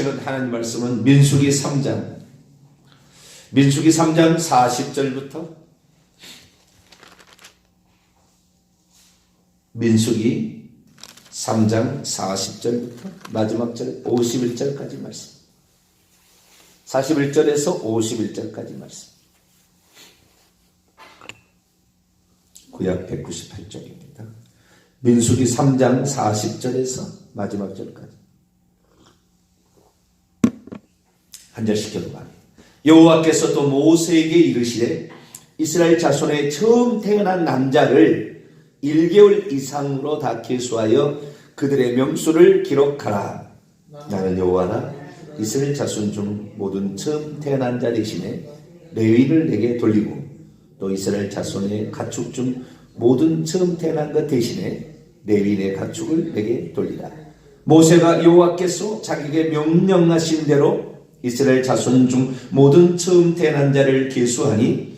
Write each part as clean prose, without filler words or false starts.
주시는 하나님 말씀은 민수기 3장 40절부터 민수기 3장 40절부터 마지막 절 51절까지 말씀. 41절에서 51절까지 말씀. 구약 198쪽입니다. 민수기 3장 40절에서 마지막 절까지. 한 절씩 교독합니다. 여호와께서 또 모세에게 이르시되 이스라엘 자손의 처음 태어난 남자를 1개월 이상으로 다 계수하여 그들의 명수를 기록하라. 나는 여호와라. 이스라엘 자손 중 모든 처음 태어난 자 대신에 레위를 내게 돌리고 또 이스라엘 자손의 가축 중 모든 처음 태어난 것 대신에 레위의 가축을 내게 돌리라. 모세가 여호와께서 자기에게 명령하신 대로 이스라엘 자손 중 모든 처음 태어난 자를 계수하니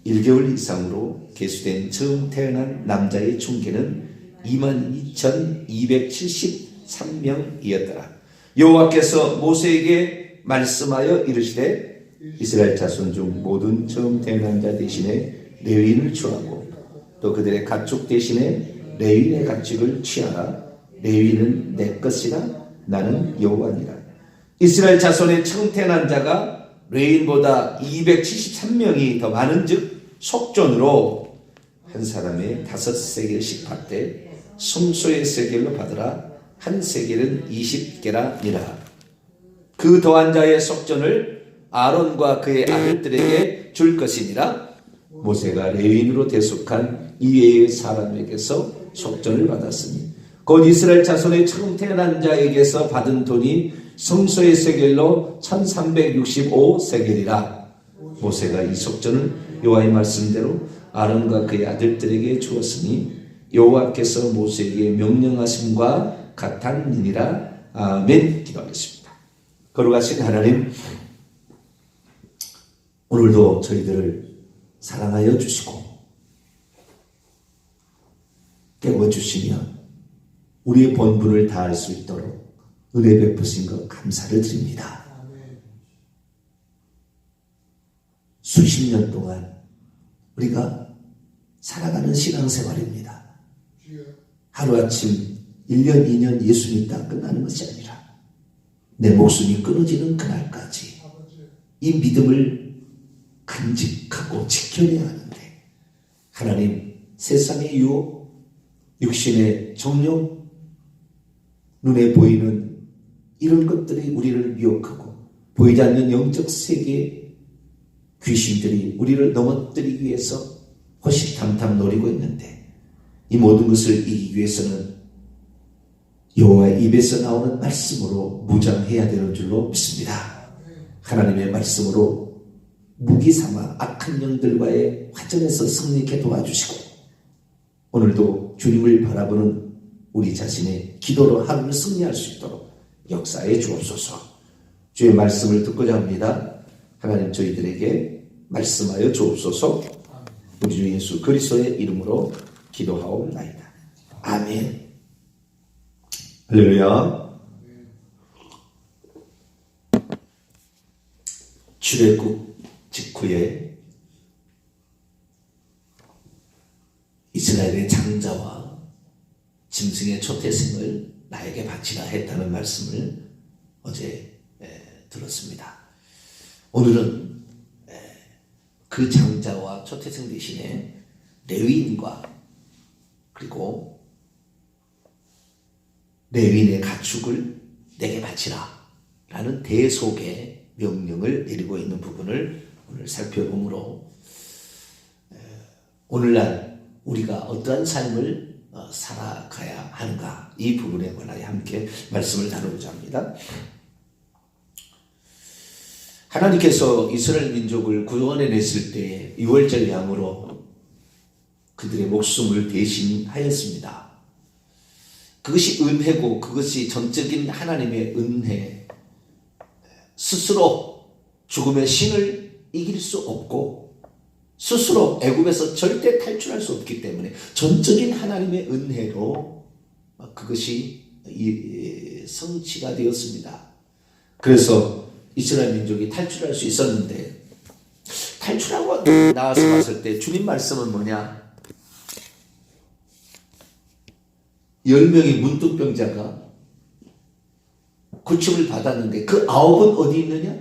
1개월 이상으로 계수된 처음 태어난 남자의 총계는 22,273명이었더라. 여호와께서 모세에게 말씀하여 이르시되 이스라엘 자손 중 모든 처음 태어난 자 대신에 레위인을 취하고 또 그들의 가축 대신에 레위인의 가축을 취하라. 레위인은 내 것이라. 나는 여호와니라. 이스라엘 자손의 처음 태어난 자가 레위인보다 273명이 더 많은즉 속전으로 한 사람의 5세겔씩 받되 성소의 세겔로 받으라. 한 세겔은 20게라니라. 그 더한 자의 속전을 아론과 그의 아들들에게 줄 것이니라. 모세가 레위인으로 대속한 이외의 사람에게서 속전을 받았으니 곧 이스라엘 자손의 처음 태어난 자에게서 받은 돈이 성소의 세겔로 1365세겔이라. 모세가 이 속전을 여호와의 말씀대로 아론과 그의 아들들에게 주었으니 여호와께서 모세에게 명령하심과 같았느니라. 아멘. 기도하겠습니다. 거룩하신 하나님, 오늘도 저희들을 사랑하여 주시고 깨워주시며 우리의 본분을 다할 수 있도록 은혜 베푸신 것 감사를 드립니다. 수십 년 동안 우리가 살아가는 신앙생활입니다. 하루아침 1년, 2년 예수 믿다 끝나는 것이 아니라 내 목숨이 끊어지는 그날까지 이 믿음을 간직하고 지켜내야 하는데 하나님, 세상의 유혹, 육신의 정욕, 눈에 보이는 이런 것들이 우리를 미혹하고 보이지 않는 영적 세계의 귀신들이 우리를 넘어뜨리기 위해서 호시탐탐 노리고 있는데 이 모든 것을 이기기 위해서는 여호와의 입에서 나오는 말씀으로 무장해야 되는 줄로 믿습니다. 하나님의 말씀으로 무기 삼아 악한 영들과의 화전에서 승리케 도와주시고 오늘도 주님을 바라보는 우리 자신의 기도로 하루를 승리할 수 있도록 역사해 주옵소서. 주의 말씀을 듣고자 합니다. 하나님 저희들에게 말씀하여 주옵소서. 우리 주 예수 그리스도의 이름으로 기도하옵나이다. 아멘. 할렐루야. 출애굽 직후에 이스라엘의 장자와 짐승의 초태생을 나에게 바치라 했다는 말씀을 어제 들었습니다. 오늘은 그 장자와 초태생 대신에 레위인과 그리고 레위인의 가축을 내게 바치라 라는 대속의 명령을 내리고 있는 부분을 오늘 살펴보므로 오늘날 우리가 어떠한 삶을 살아가야 하는가 이 부분에 관하여 함께 말씀을 나누고자 합니다. 하나님께서 이스라엘 민족을 구원해냈을 때 유월절 양으로 그들의 목숨을 대신하였습니다. 그것이 은혜고 그것이 전적인 하나님의 은혜, 스스로 죽음의 신을 이길 수 없고 스스로 애굽에서 절대 탈출할 수 없기 때문에 전적인 하나님의 은혜로 그것이 성취가 되었습니다. 그래서 이스라엘 민족이 탈출할 수 있었는데, 탈출하고 나와서 봤을 때 주님 말씀은 뭐냐? 10명의 문둥병자가 고침을 받았는데 그 9은 어디 있느냐?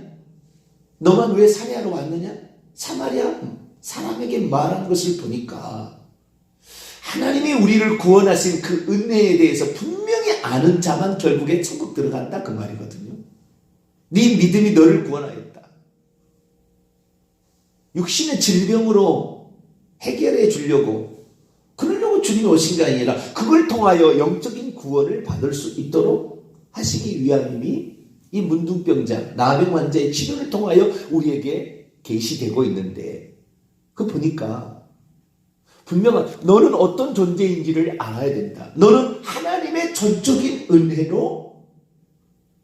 너만 왜 사마리아로 왔느냐? 사마리아 사람에게 말한 것을 보니까 하나님이 우리를 구원하신 그 은혜에 대해서 분명히 아는 자만 결국에 천국 들어간다, 그 말이거든요. 네 믿음이 너를 구원하였다. 육신의 질병으로 해결해 주려고, 그러려고 주님이 오신 게 아니라 그걸 통하여 영적인 구원을 받을 수 있도록 하시기 위함이 이 문둥병자, 나병 환자의 치료를 통하여 우리에게 계시되고 있는데, 그 보니까 분명한, 너는 어떤 존재인지를 알아야 된다. 너는 하나님의 전적인 은혜로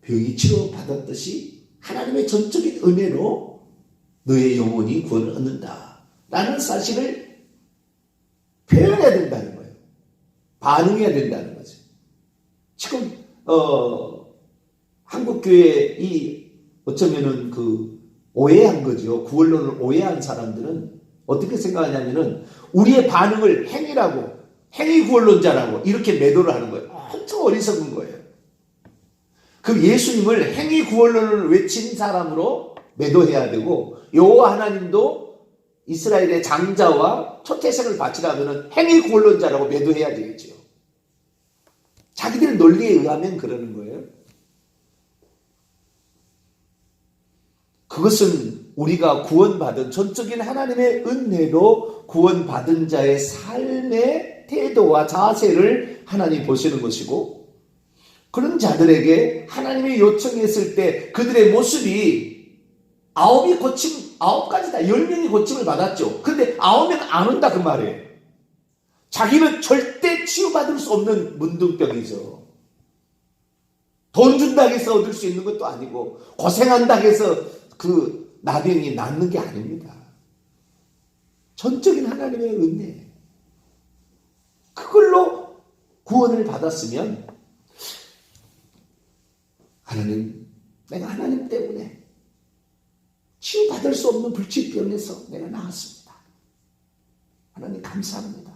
병이 치료받았듯이 하나님의 전적인 은혜로 너의 영혼이 구원을 얻는다 라는 사실을 표현해야 된다는 거예요. 반응해야 된다는 거죠. 지금 한국교회 어쩌면은 오해한 거죠. 구원론을 오해한 사람들은 어떻게 생각하냐면은 우리의 반응을 행위 구원론자라고 이렇게 매도를 하는 거예요. 엄청 어리석은 거예요. 그 예수님을 행위 구원론을 외친 사람으로 매도해야 되고, 여호와 하나님도 이스라엘의 장자와 초태생을 바치라면 행위 구원론자라고 매도해야 되겠죠. 자기들 논리에 의하면 그러는 거예요. 그것은 우리가 구원받은 전적인 하나님의 은혜로 구원받은 자의 삶의 태도와 자세를 하나님 보시는 것이고, 그런 자들에게 하나님이 요청했을 때 그들의 모습이 9가지다 10명이 고침을 받았죠. 근데 9명 안 온다, 그 말이에요. 자기는 절대 치유받을 수 없는 문둥병이죠. 돈 준다고 해서 얻을 수 있는 것도 아니고, 고생한다고 해서 그 나병이 낫는 게 아닙니다. 전적인 하나님의 은혜, 그걸로 구원을 받았으면, 하나님, 내가 하나님 때문에 치유받을 수 없는 불치병에서 내가 나았습니다. 하나님 감사합니다.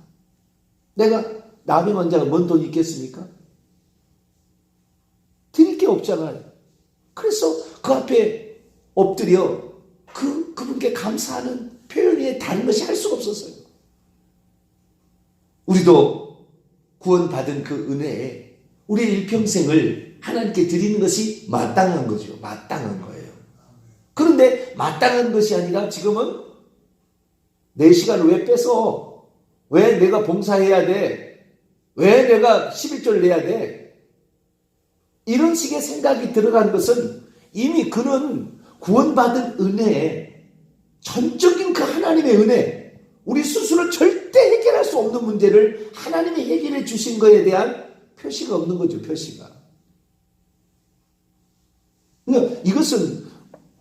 내가 나병 환자가 뭔 돈이 있겠습니까? 드릴 게 없잖아요. 그래서 그 앞에 엎드려 그분께 감사하는 표현이 다른 것이 할 수가 없었어요. 우리도 구원받은 그 은혜에 우리의 일평생을 하나님께 드리는 것이 마땅한 거죠. 마땅한 거예요. 그런데 마땅한 것이 아니라 지금은 내 시간을 왜 뺏어? 왜 내가 봉사해야 돼? 왜 내가 11조를 내야 돼? 이런 식의 생각이 들어간 것은 이미 그는 구원받은 은혜에, 전적인 그 하나님의 은혜, 우리 스스로 절대 해결할 수 없는 문제를 하나님이 해결해 주신 것에 대한 표시가 없는 거죠. 표시가. 그러니까 이것은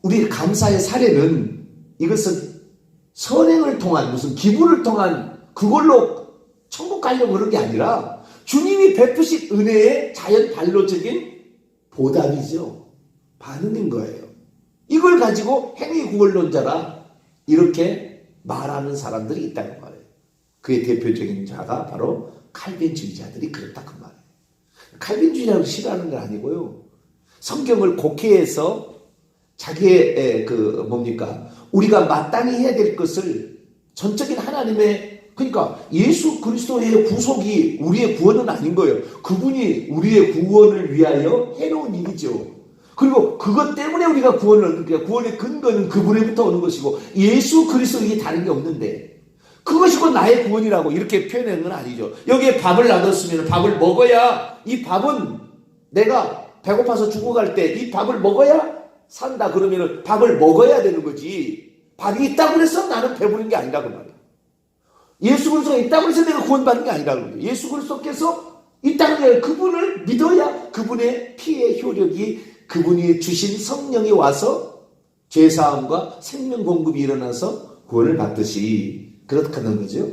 우리 감사의 사례는, 이것은 선행을 통한, 무슨 기부를 통한 그걸로 천국 가려고 그런 게 아니라 주님이 베푸신 은혜의 자연 반로적인 보답이죠. 반응인 거예요. 이걸 가지고 행위 구원론자라 이렇게 말하는 사람들이 있다는 말이에요. 그의 대표적인 자가 바로 칼빈주의자들이 그렇다, 그 말이에요. 칼빈주의자를 싫어하는 건 아니고요. 성경을 곡해해서 자기의 우리가 마땅히 해야 될 것을 전적인 하나님의, 그러니까 예수 그리스도의 구속이 우리의 구원은 아닌 거예요. 그분이 우리의 구원을 위하여 해놓은 일이죠. 그리고 그것 때문에 우리가 구원을 얻는 거예요. 구원의 근거는 그분에부터 오는 것이고, 예수 그리스도, 이게 다른 게 없는데, 그것이 곧 나의 구원이라고 이렇게 표현하는 건 아니죠. 여기에 밥을 놔뒀으면 밥을 먹어야, 이 밥은 내가 배고파서 죽어갈 때 이 밥을 먹어야 산다 그러면 밥을 먹어야 되는 거지, 밥이 있다고 해서 나는 배부른 게 아니라 그 말이야. 예수 그리스도가 있다고 해서 내가 구원받는 게 아니라 그 말이야. 예수 그리스도께서 있다는 게 아니라 그분을 믿어야 그분의 피의 효력이, 그분이 주신 성령이 와서 죄사함과 생명 공급이 일어나서 구원을 받듯이 그렇다는 거죠.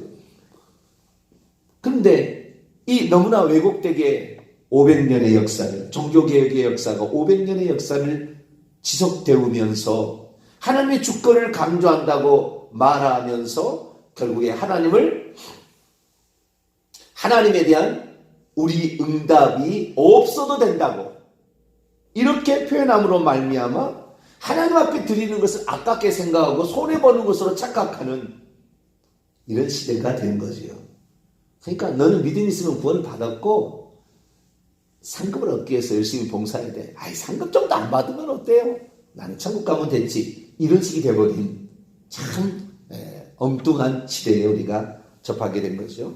그런데 이 너무나 왜곡되게 500년의 역사를, 종교개혁의 역사가 500년의 역사를 지속되면서 하나님의 주권을 강조한다고 말하면서 결국에 하나님에 대한 우리 응답이 없어도 된다고 이렇게 표현함으로 말미암아 하나님 앞에 드리는 것을 아깝게 생각하고 손해보는 것으로 착각하는 이런 시대가 된 거지요. 그러니까 너는 믿음이 있으면 구원을 받았고 상급을 얻기 위해서 열심히 봉사해야 돼. 아이, 상급 정도 안 받으면 어때요? 나는 천국 가면 됐지. 이런 식이 돼버린 참 엉뚱한 시대에 우리가 접하게 된 거죠.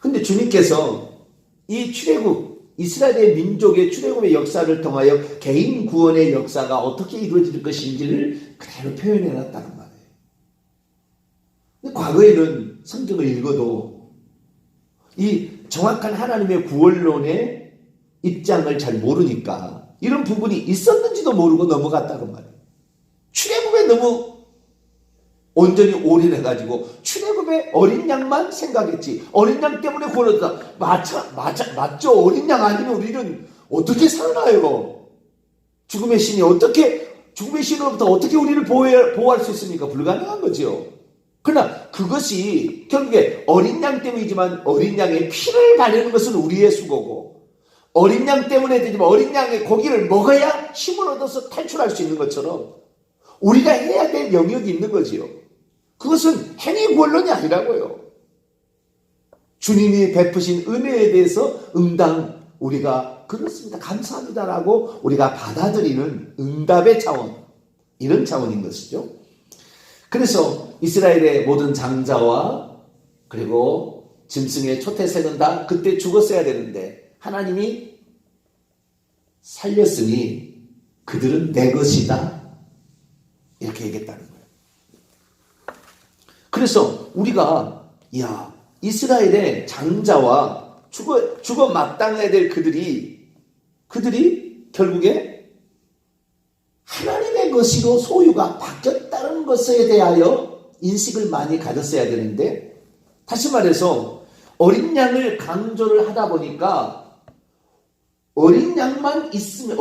근데 주님께서 이 출애굽, 이스라엘의 민족의 출애굽의 역사를 통하여 개인 구원의 역사가 어떻게 이루어질 것인지를 그대로 표현해 놨다는 말이에요. 근데 과거에는 성경을 읽어도 이 정확한 하나님의 구원론의 입장을 잘 모르니까 이런 부분이 있었는지도 모르고 넘어갔다는 말이에요. 출애굽에 너무 온전히 올인해가지고 출애굽의 어린 양만 생각했지. 어린 양 때문에 구원을 얻었다. 맞죠. 어린 양 아니면 우리는 어떻게 살아나요? 죽음의 신으로부터 어떻게 우리를 보호할 수 있습니까? 불가능한 거죠. 그러나 그것이 결국에 어린 양 때문이지만 어린 양의 피를 바르는 것은 우리의 수고고 어린 양 때문에 되지만 어린 양의 고기를 먹어야 힘을 얻어서 탈출할 수 있는 것처럼 우리가 해야 될 영역이 있는 거지요. 그것은 행위 구원론이 아니라고요. 주님이 베푸신 은혜에 대해서 응당 우리가 그렇습니다. 감사합니다라고 우리가 받아들이는 응답의 차원, 이런 차원인 것이죠. 그래서 이스라엘의 모든 장자와 그리고 짐승의 초태생은 다 그때 죽었어야 되는데 하나님이 살렸으니 그들은 내 것이다. 이렇게 얘기했다는 거예요. 그래서 우리가 이스라엘의 장자와 죽어 마땅해야 될 그들이 결국에 하나님의 것으로 소유가 바뀌었다는 것에 대하여 인식을 많이 가졌어야 되는데 다시 말해서 어린 양을 강조를 하다 보니까 어린 양만 있으면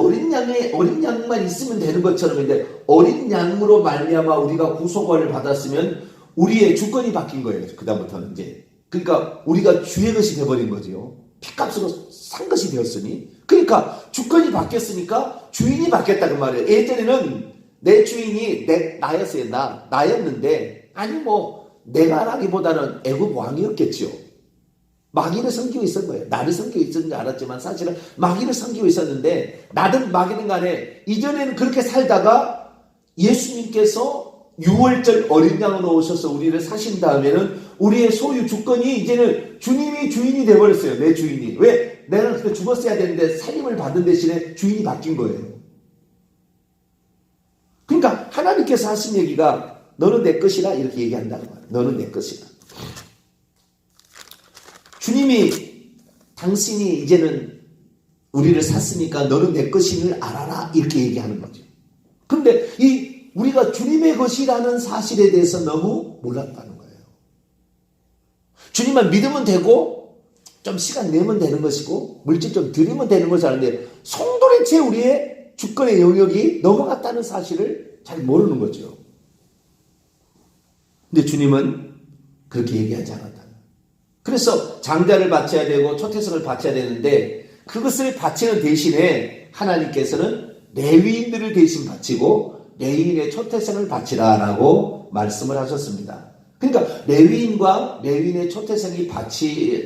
되는 것처럼 있는데 어린 양으로 말미암아 우리가 구속을 받았으면 우리의 주권이 바뀐 거예요. 그다음부터는 이제 그러니까 우리가 주의 것이 되어버린 거죠. 핏값으로 산 것이 되었으니 그러니까 주권이 바뀌었으니까 주인이 바뀌었다는 말이에요. 예전에는 내 주인이 나였어요. 나였는데 내가 라기보다는 애굽 왕이었겠죠. 마귀를 섬기고 있었던 거예요. 나를 섬기고 있었는지 알았지만 사실은 마귀를 섬기고 있었는데 나든 마귀든 간에 이전에는 그렇게 살다가 예수님께서 6월절 어린 양으로 오셔서 우리를 사신 다음에는 우리의 소유 주권이 이제는 주님이 주인이 되어버렸어요. 내 주인이. 왜? 내가 그때 죽었어야 되는데 살림을 받은 대신에 주인이 바뀐 거예요. 그러니까 하나님께서 하신 얘기가 너는 내 것이라 이렇게 얘기한다는 말이에요. 너는 내 것이라. 주님이 당신이 이제는 우리를 샀으니까 너는 내 것임을 알아라 이렇게 얘기하는 거죠. 그런데 우리가 주님의 것이라는 사실에 대해서 너무 몰랐다는 거예요. 주님만 믿으면 되고 좀 시간 내면 되는 것이고 물질 좀 드리면 되는 것을 아는데 송도대체 우리의 주권의 영역이 넘어갔다는 사실을 잘 모르는 거죠. 근데 주님은 그렇게 얘기하지 않았다. 그래서 장자를 바쳐야 되고 초태성을 바쳐야 되는데 그것을 바치는 대신에 하나님께서는 레위인들을 대신 바치고 레위인의 초태생을 바치라라고 말씀을 하셨습니다. 그러니까 레위인과 레위인의 초태생이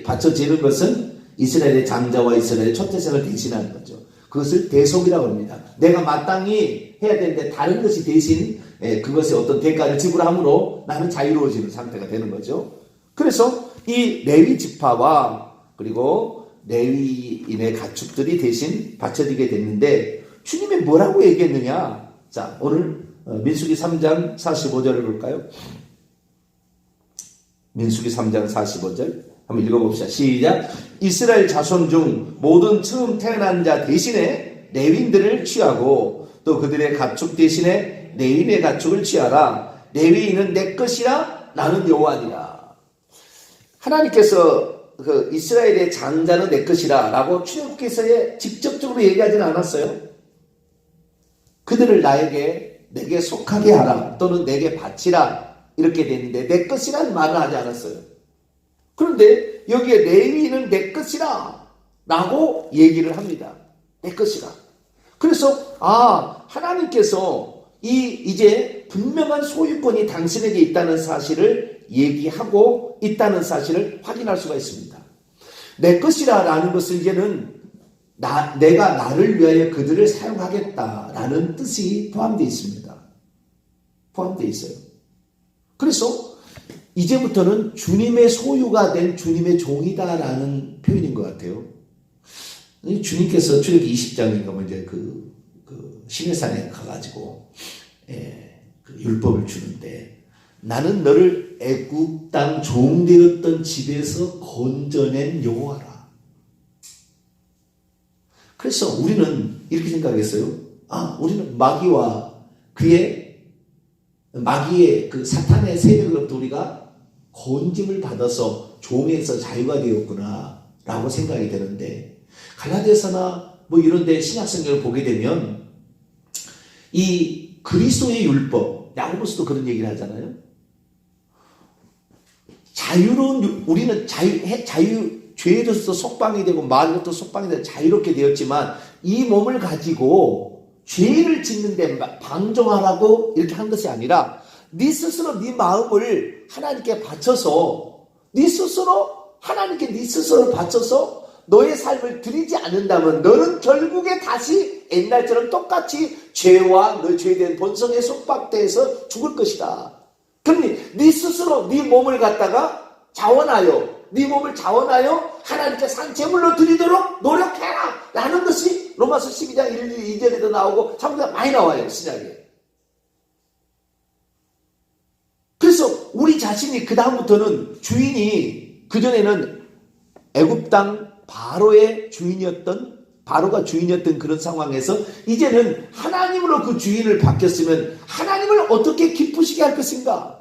바쳐지는 것은 이스라엘의 장자와 이스라엘의 초태생을 대신하는 거죠. 그것을 대속이라고 합니다. 내가 마땅히 해야 되는데 다른 것이 대신 그것의 어떤 대가를 지불함으로 나는 자유로워지는 상태가 되는 거죠. 그래서 이 레위 지파와 그리고 레위인의 가축들이 대신 바쳐지게 됐는데 주님이 뭐라고 얘기했느냐? 자, 오늘 민수기 3장 45절을 볼까요? 민수기 3장 45절 한번 읽어봅시다. 시작. 이스라엘 자손 중 모든 처음 태어난 자 대신에 레위인들을 취하고 또 그들의 가축 대신에 레위인의 가축을 취하라. 레위인은 내 것이라 나는 여호와니라. 하나님께서 그 이스라엘의 장자는 내 것이라 라고 출애굽기서에 직접적으로 얘기하지는 않았어요. 그들을 내게 속하게 하라 또는 내게 바치라 이렇게 되는데 내 것이라는 말은 하지 않았어요. 그런데 여기에 레위인은 내 것이라 라고 얘기를 합니다. 내 것이라. 그래서 하나님께서 이제 분명한 소유권이 당신에게 있다는 사실을 얘기하고 있다는 사실을 확인할 수가 있습니다. 내 것이라 라는 것은 이제는 내가 나를 위하여 그들을 사용하겠다라는 뜻이 포함되어 있습니다. 포함되어 있어요. 그래서 이제부터는 주님의 소유가 된 주님의 종이다라는 표현인 것 같아요. 주님께서 출애굽기 20장인가 이제 그 시내산에 가가지고 그 율법을 주는데 나는 너를 애굽 땅 종되었던 집에서 건져낸 여호와라. 그래서 우리는 이렇게 생각했어요. 우리는 마귀의 그 사탄의 세력으로부터 우리가 건짐을 받아서 종에서 자유가 되었구나 라고 생각이 되는데, 갈라디아서나 이런 데 신약성경을 보게 되면 이 그리스도의 율법, 야고보서도 그런 얘기를 하잖아요. 우리는 죄로서 속방이 되고 말로부터 속방이 되고 자유롭게 되었지만 이 몸을 가지고 죄를 짓는데 방종하라고 이렇게 한 것이 아니라 네 스스로 네 마음을 하나님께 바쳐서 네 스스로 바쳐서 너의 삶을 드리지 않는다면 너는 결국에 다시 옛날처럼 똑같이 죄와 너 죄된 본성에 속박돼서 죽을 것이다. 그러니 네 스스로 네 몸을 갖다가 네 몸을 자원하여 하나님께 산 제물로 드리도록 노력해라 라는 것이 로마서 12장 1, 2절에도 나오고 참고가 많이 나와요, 신약에. 그래서 우리 자신이 그 다음부터는 주인이, 그전에는 애굽 땅 바로가 주인이었던 그런 상황에서 이제는 하나님으로 그 주인을 바뀌었으면 하나님을 어떻게 기쁘시게 할 것인가?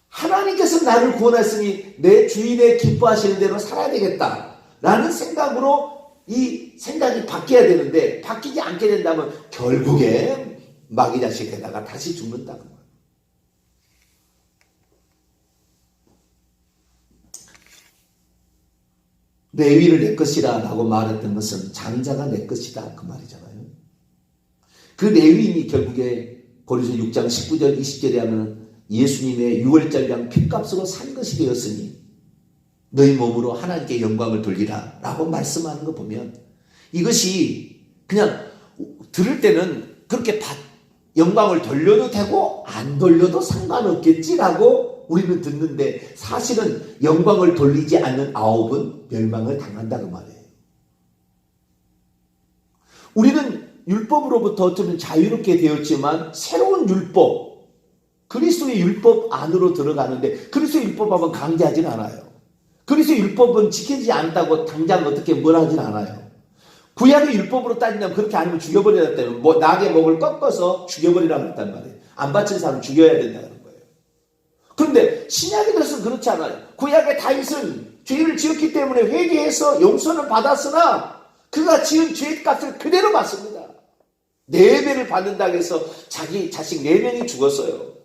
하나님께서 나를 구원하였으니 내 주인의 기뻐하시는 대로 살아야 되겠다 라는 생각으로 이 생각이 바뀌어야 되는데, 바뀌지 않게 된다면 결국에 마귀 자식에다가 다시 죽는다고. 레위를 내 것이라 라고 말했던 것은 장자가 내 것이다 그 말이잖아요. 그 레위인이 결국에 고린도서 6장 19절 20절에 하면 예수님의 유월절량 핏값으로 산 것이 되었으니 너희 몸으로 하나님께 영광을 돌리라 라고 말씀하는 거 보면, 이것이 그냥 들을 때는 그렇게 영광을 돌려도 되고 안 돌려도 상관없겠지라고 우리는 듣는데, 사실은 영광을 돌리지 않는 아홉은 멸망을 당한다고 말이에요. 우리는 율법으로부터 어쩌면 자유롭게 되었지만 새로운 율법, 그리스도의 율법 안으로 들어가는데, 그리스도의 율법하면 강제하지는 않아요. 그리스도의 율법은 지키지 않다고 당장 어떻게 뭘 하진 않아요. 구약의 율법으로 따진다면 그렇게 아니면 죽여버려야 된다면 낙의 목을 꺾어서 죽여버리라고 했단 말이에요. 안 바친 사람은 죽여야 된다는 거예요. 그런데 신약에 들어서는 그렇지 않아요. 구약의 다윗은 죄를 지었기 때문에 회개해서 용서는 받았으나 그가 지은 죄값을 그대로 받습니다. 4배를 받는다고 해서 자기 자식 4명이 죽었어요.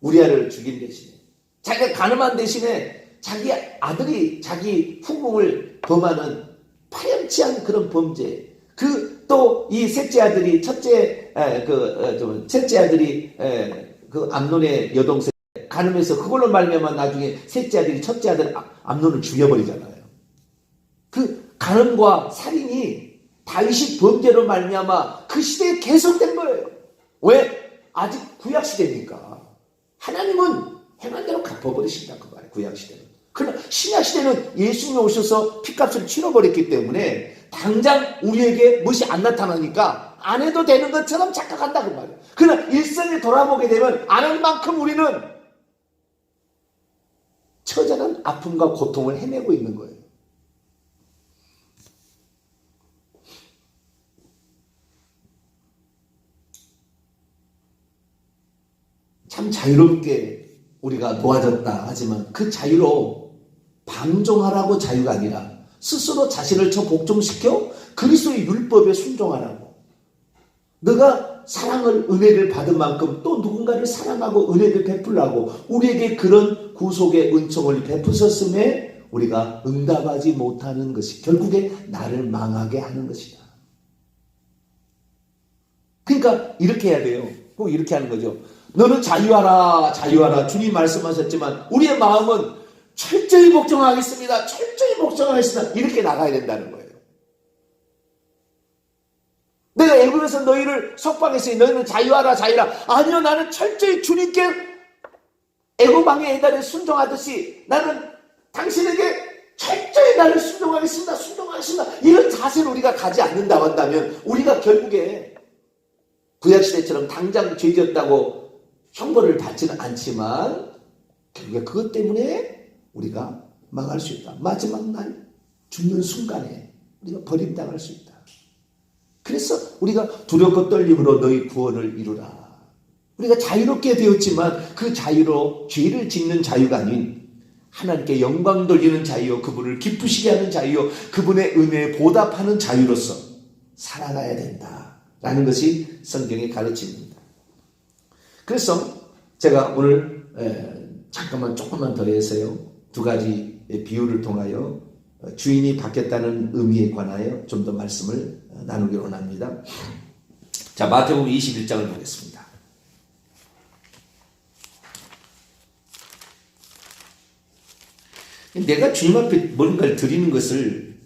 우리아를 죽인 대신에. 자기가 가늠한 대신에 자기 아들이 자기 후궁을 범하는 파렴치한 그런 범죄. 또 이 셋째 아들이 셋째 아들이 그 암논의 여동생 가늠해서 그걸로 말미암아 나중에 셋째 아들이 첫째 아들 암논을 죽여버리잖아요. 그 가늠과 살인이 다윗이 범죄로 말미암아 그 시대에 계속된 거예요. 왜? 아직 구약 시대니까. 하나님은 행한 대로 갚아버리신다 그 말이에요. 구약 시대는. 그러나 신약 시대는 예수님이 오셔서 피값을 치러버렸기 때문에 당장 우리에게 무엇이 안 나타나니까 안 해도 되는 것처럼 착각한다 그 말이에요. 그러나 일생에 돌아보게 되면 안 할 만큼 우리는 처절한 아픔과 고통을 헤매고 있는 거예요. 참 자유롭게 우리가 놓아졌다 하지만 그 자유로 방종하라고 자유가 아니라 스스로 자신을 복종시켜 그리스도의 율법에 순종하라고. 너가 사랑을 은혜를 받은 만큼 또 누군가를 사랑하고 은혜를 베풀라고 우리에게 그런 구속의 은총을 베푸셨음에 우리가 응답하지 못하는 것이 결국에 나를 망하게 하는 것이다. 그러니까 이렇게 해야 돼요. 꼭 이렇게 하는 거죠. 너는 자유하라 자유하라 주님 말씀하셨지만 우리의 마음은 철저히 복종하겠습니다. 철저히 복종하겠습니다. 이렇게 나가야 된다는 거예요. 내가 애굽에서 너희를 석방했으니 너희는 자유하라 자유하라. 아니요, 나는 철저히 주님께 애굽 왕의 애달에 순종하듯이 나는 당신에게 철저히 나를 순종하겠습니다. 순종하겠습니다. 이런 자세로 우리가 가지 않는다고 한다면 우리가 결국에 구약시대처럼 당장 죄졌다고 형벌을 받지는 않지만 결국에 그것 때문에 우리가 망할 수 있다. 마지막 날 죽는 순간에 우리가 버림당할 수 있다. 그래서 우리가 두렵고 떨림으로 너희 구원을 이루라. 우리가 자유롭게 되었지만 그 자유로 죄를 짓는 자유가 아닌 하나님께 영광 돌리는 자유요, 그분을 기쁘시게 하는 자유요, 그분의 은혜에 보답하는 자유로서 살아가야 된다라는 것이 성경의 가르침입니다. 그래서 제가 오늘 조금만 더 해서요, 두 가지 비유를 통하여 주인이 바뀌었다는 의미에 관하여 좀 더 말씀을 나누기로 원합니다. 자, 마태복음 21장을 보겠습니다. 내가 주님 앞에 뭔가를 드리는 것을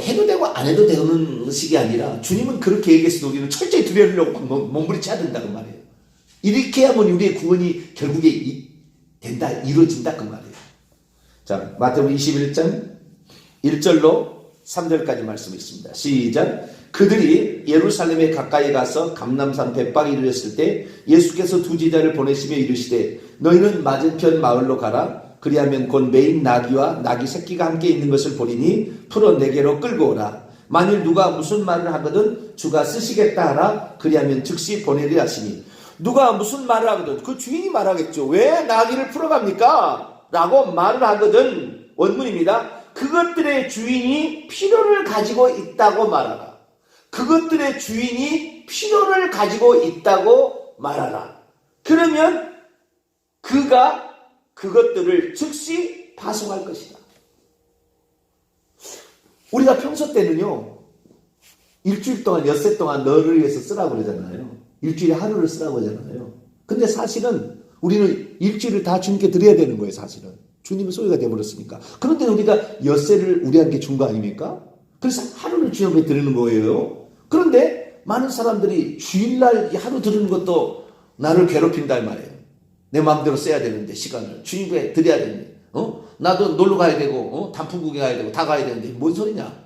해도 되고 안 해도 되는 식이 아니라 주님은 그렇게 얘기해서 우리는 철저히 드리려고 몸부림쳐야 된다고 말이에요. 이렇게 하면 우리의 구원이 결국에 된다, 이루어진다 그 말이에요. 자, 마태복음 21장 1절로 3절까지 말씀이 있습니다. 시작. 그들이 예루살렘에 가까이 가서 감람산 벳박에 이르렀을 때 예수께서 두 제자를 보내시며 이르시되 너희는 맞은편 마을로 가라. 그리하면 곧 매인 나귀와 나귀 새끼가 함께 있는 것을 보리니 풀어 내게로 끌고 오라. 만일 누가 무슨 말을 하거든 주가 쓰시겠다 하라. 그리하면 즉시 보내리라 하시니, 누가 무슨 말을 하거든 그 주인이 말하겠죠. 왜 나귀를 풀어갑니까? 라고 말을 하거든. 원문입니다. 그것들의 주인이 필요를 가지고 있다고 말하라. 그것들의 주인이 필요를 가지고 있다고 말하라. 그러면 그가 그것들을 즉시 파송할 것이다. 우리가 평소 때는요, 일주일 동안 엿새 동안 너를 위해서 쓰라고 그러잖아요. 일주일에 하루를 쓰라고 하잖아요. 근데 사실은 우리는 일주일을 다 주님께 드려야 되는 거예요. 사실은 주님은 소유가 되어버렸으니까. 그런데 우리가 엿새를 우리한테 준 거 아닙니까? 그래서 하루를 주님께 드리는 거예요. 그런데 많은 사람들이 주일날 하루 드리는 것도 나를 괴롭힌다 말이에요. 내 마음대로 써야 되는데 시간을 주님께 드려야 되는데 나도 놀러 가야 되고 단풍 구경 가야 되고 다 가야 되는데 뭔 소리냐.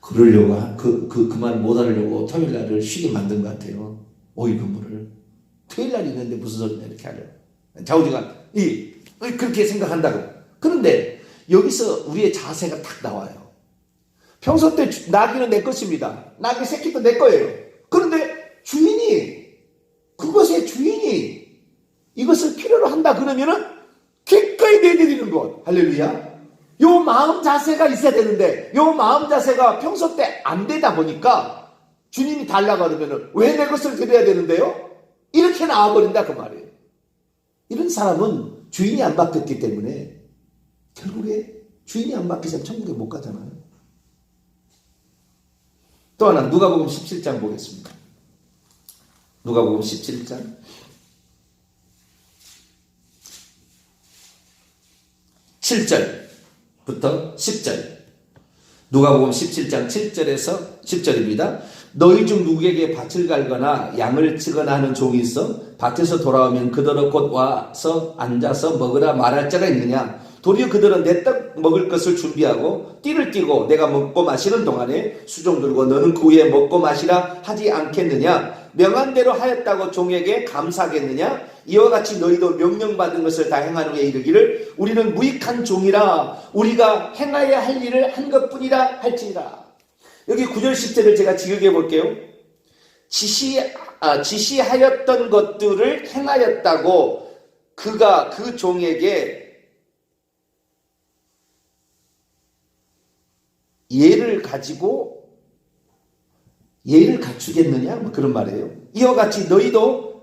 그러려고 그 말 못하려고 토요일날을 쉬게 만든 것 같아요. 5일 근무를 토요일날 있는데 무슨 소리냐 이렇게 하려고. 좌우지간 그렇게 생각한다고. 그런데 여기서 우리의 자세가 딱 나와요. 평소 때 나귀는 내 것입니다. 나귀 새끼도 내 거예요. 그런데 주인이, 그것의 주인이 이것을 필요로 한다 그러면은 기꺼이 내드리는 것. 할렐루야. 요 마음 자세가 있어야 되는데 요 마음 자세가 평소 때 안 되다 보니까 주님이 달라고 하면은 왜 내 것을 드려야 되는데요? 이렇게 나와버린다 그 말이에요. 이런 사람은 주인이 안 바뀌었기 때문에 결국에 주인이 안 바뀌면 천국에 못 가잖아요. 또 하나 누가복음 17장 보겠습니다. 누가복음 17장 7절부터 10절. 누가복음 17장 7절에서 10절입니다. 너희 중 누구에게 밭을 갈거나 양을 치거나 하는 종이 있어 밭에서 돌아오면 그대로 곧 와서 앉아서 먹으라 말할 자가 있느냐? 도리어 그들은 내 떡 먹을 것을 준비하고 띠를 띠고 내가 먹고 마시는 동안에 수종 들고 너는 그 후에 먹고 마시라 하지 않겠느냐? 명한 대로 하였다고 종에게 감사하겠느냐? 이와 같이 너희도 명령받은 것을 다 행하는 후에 이르기를 우리는 무익한 종이라 우리가 행하여야 할 일을 한 것뿐이라 할지니라. 여기 9절 10절을 제가 지극해 볼게요. 지시하였던 것들을 행하였다고 그가 그 종에게 예를 가지고 예를 갖추겠느냐? 뭐 그런 말이에요. 이와 같이 너희도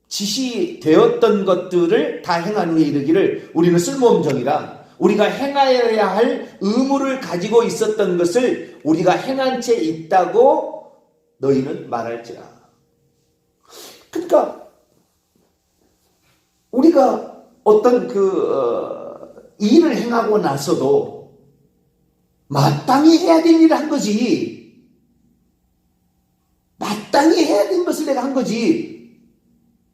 지시되었던 것들을 다 행한 후에 이르기를 우리는 쓸모없는 종이라. 우리가 행하여야 할 의무를 가지고 있었던 것을 우리가 행한 채 있다고 너희는 말할지라. 그러니까 우리가 어떤 일을 행하고 나서도 마땅히 해야 될 일을 한 거지. 마땅히 해야 될 것을 내가 한 거지.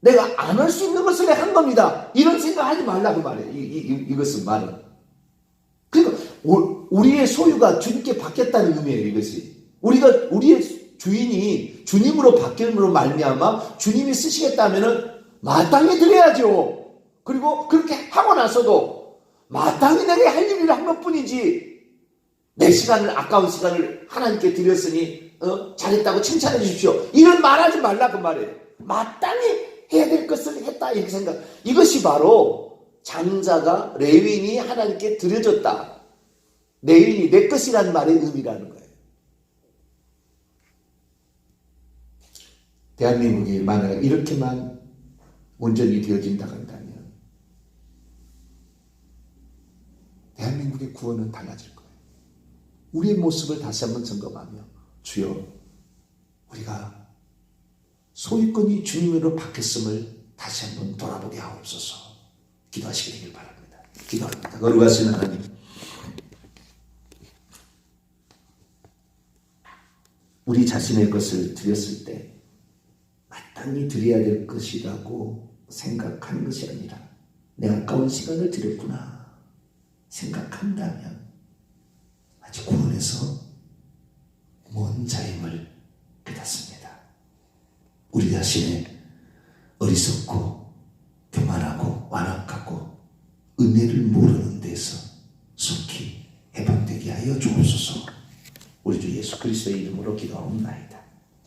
내가 안 할 수 있는 것을 내가 한 겁니다. 이런 생각하지 말라 그 말이에요. 이것은 말은. 그러니까 우리의 소유가 주님께 바뀌었다는 의미예요. 이것이. 우리의 주인이 주님으로 바뀌음으로 말미암아 주님이 쓰시겠다면은 마땅히 드려야죠. 그리고 그렇게 하고 나서도 마땅히 내가 할 일을 한 것뿐이지. 내 시간을 아까운 시간을 하나님께 드렸으니 잘했다고 칭찬해 주십시오. 이런 말하지 말라 그 말이에요. 마땅히 해야 될 것을 했다 이렇게 생각. 이것이 바로 장자가 레위인이 하나님께 드려졌다. 레위인이 내 것이라는 말의 의미라는 거예요. 대한민국이 만약 이렇게만 온전히 되어진다 한다면 대한민국의 구원은 달라질 거예요. 우리의 모습을 다시 한번 점검하며 주여 우리가 소유권이 주님으로 바뀌었음을 다시 한번 돌아보게 하옵소서. 기도하시게 되길 바랍니다. 기도합니다. 거룩하신 하나님, 우리 자신의 것을 드렸을 때 마땅히 드려야 될 것이라고 생각하는 것이 아니라 내 아까운 시간을 드렸구나 생각한다면 아직 구원에서 먼 자임을 깨닫습니다. 우리 자신의 어리석고 교만하고 완악하고 은혜를 모르는 데서 속히 해방되게 하여 주옵소서. 우리 주 예수 그리스도의 이름으로 기도하옵나이다.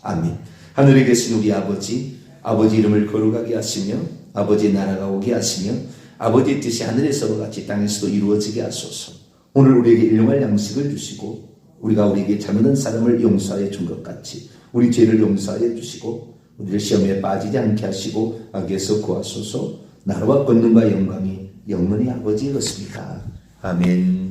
아멘. 하늘에 계신 우리 아버지 이름을 거룩하게 하시며 아버지의 나라가 오게 하시며 아버지의 뜻이 하늘에서와 같이 땅에서도 이루어지게 하소서. 오늘 우리에게 일용할 양식을 주시고 우리가 우리에게 잘못한 사람을 용서하여 준 것 같이 우리 죄를 용서하여 주시고 우리를 시험에 빠지지 않게 하시고 악에서 구하소서. 나라와 권능과 영광이 영원히 아버지의 것입니다. 아멘.